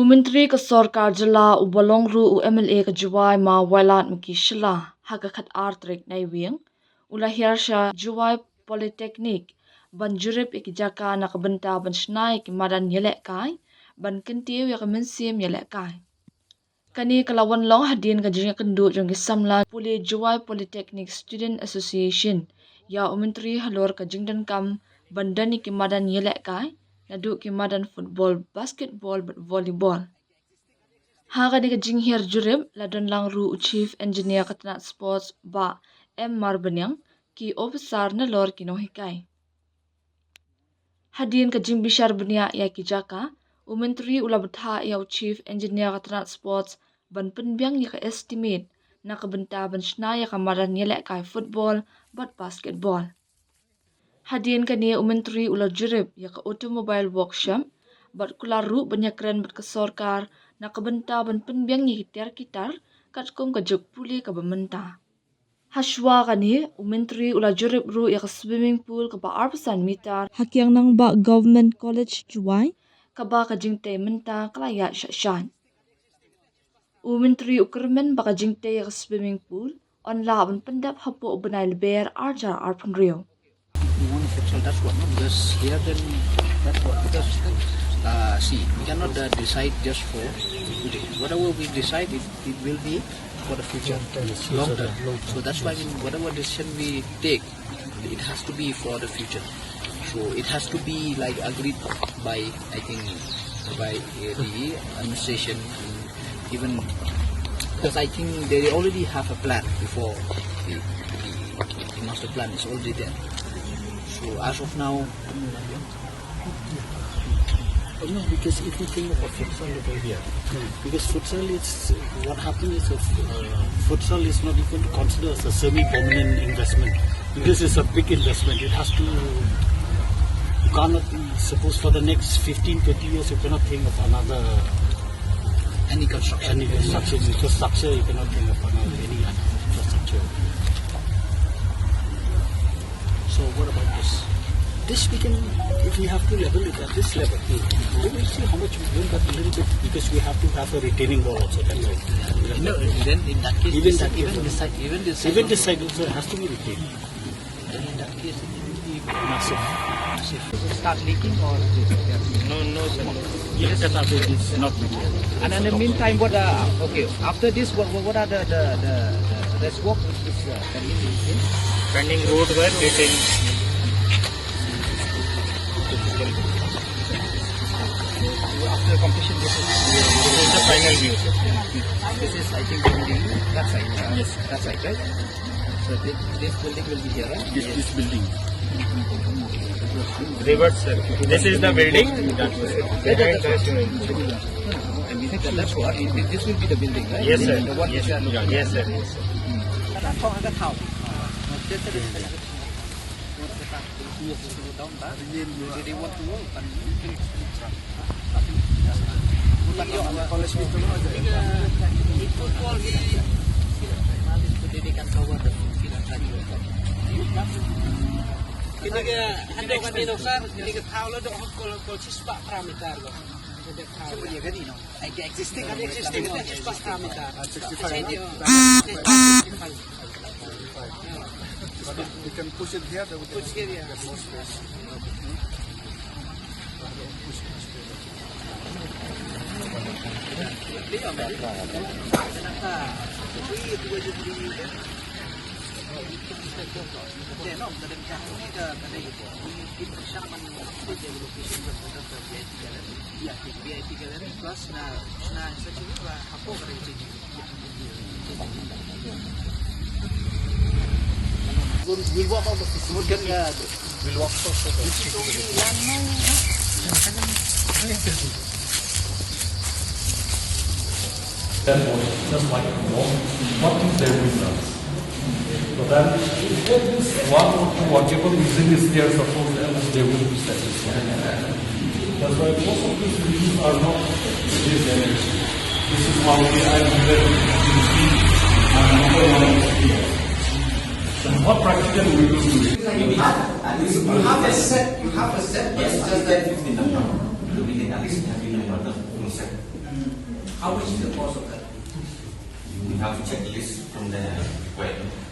Menteri ke Sarkar Jala ubalong ru MLA ke Jowai Ma Wailadmiki Shylla hagakat artrik naiwing ulahir sha Jowai Polytechnic ban Jurip jaka nak benta ban shna madan ialehkai ban kentiu ya kemensim ialehkai. Kani kalawan long hadin ka jinga kendu jong Syllad puli Jowai Polytechnic Student Association ya Menteri halor ka jingdan kam bandani ki madan ialehkai nadu ki madan football, basketball, but volleyball. Haga ni kajing hier Jurip ladon lang ru chief engineer katna sports ba M Marbanyang ki officer na lor kinohikai. Hadin kajing bishar bania ya ki jaka Menteri ulabtha ya chief engineer katna sports ban penbiang ya ka estimate na kabenta ban shna ya kamaran ialehkai football but basketball. Hadin kani Menteri ula Jurip ya ka automobile workshop bat kularu banyak keren bat ke Sarkar na kabenta ban penbiang ni kitar kat kum ka juk puli ka bamenta. Haswa kani Menteri ula Jurip ru ya ka swimming pool ka ba 8% meter hakyang nang ba government college Jowai ka ba ka jingte menta kalaya shashan. Menteri ukermen ba ka jingte ya ka swimming pool on la ban pendap hapo banai leber arjar arpan rio. You want to futsal, that's what, no? Because here then, that's what, because see, we cannot decide just for today. Whatever we decide, it will be for the future, long term. So that's why whatever decision we take, it has to be for the future. So it has to be like agreed by, I think, by the administration, even, because I think they already have a plan before the master plan is already there. So as of now, no, because if you think of futsal over here, because futsal is what happens is futsal is not even considered as a semi-permanent investment. Because it's a big investment. It has to. You cannot suppose for the next 15-20 years you cannot think of another any construction. Infrastructure you cannot think of another any other infrastructure. So what about this? This we can, if we have to level it at this level, we will see how much we win, but a little bit because we have to have a retaining wall also. That's right. No, then in that case, Even this side also has to be retained. Then in that case, it will be Massive. Does it start leaking or? No, sir. Yes, that is not material. And in the meantime, what? Okay, after this, what are the rest work which is pending? Pending road work, retaining. After completion, this is the final view. This is, I think, building that side. Yes, that side, right? So this building will be here, right? This building. Reverse, sir. This is the building. That's That's what. This will be the building, right? Yes, sir. The one which you are looking Yes, sir. Jadi want to work kan pendidikan kawan dan kita ke ada kan di dokter jadi ke tahu lo dok kalau siswa parameter lo sebenarnya kan ini existing siswa parameter we can push it here, then we can push here, yeah. more space. We'll walk out of this. We'll walk out of this. Therefore, just like what is their results? So then, if this one or two watchable using the stairs, suppose they will be satisfied. That's why most of these reviews are not this energy. This is how we are very number one experience. So what practically we will do? You have a set, yes, just that 15 number. At least 15 number, the full set. How much is the cost of that? We have a checklist from the requirement.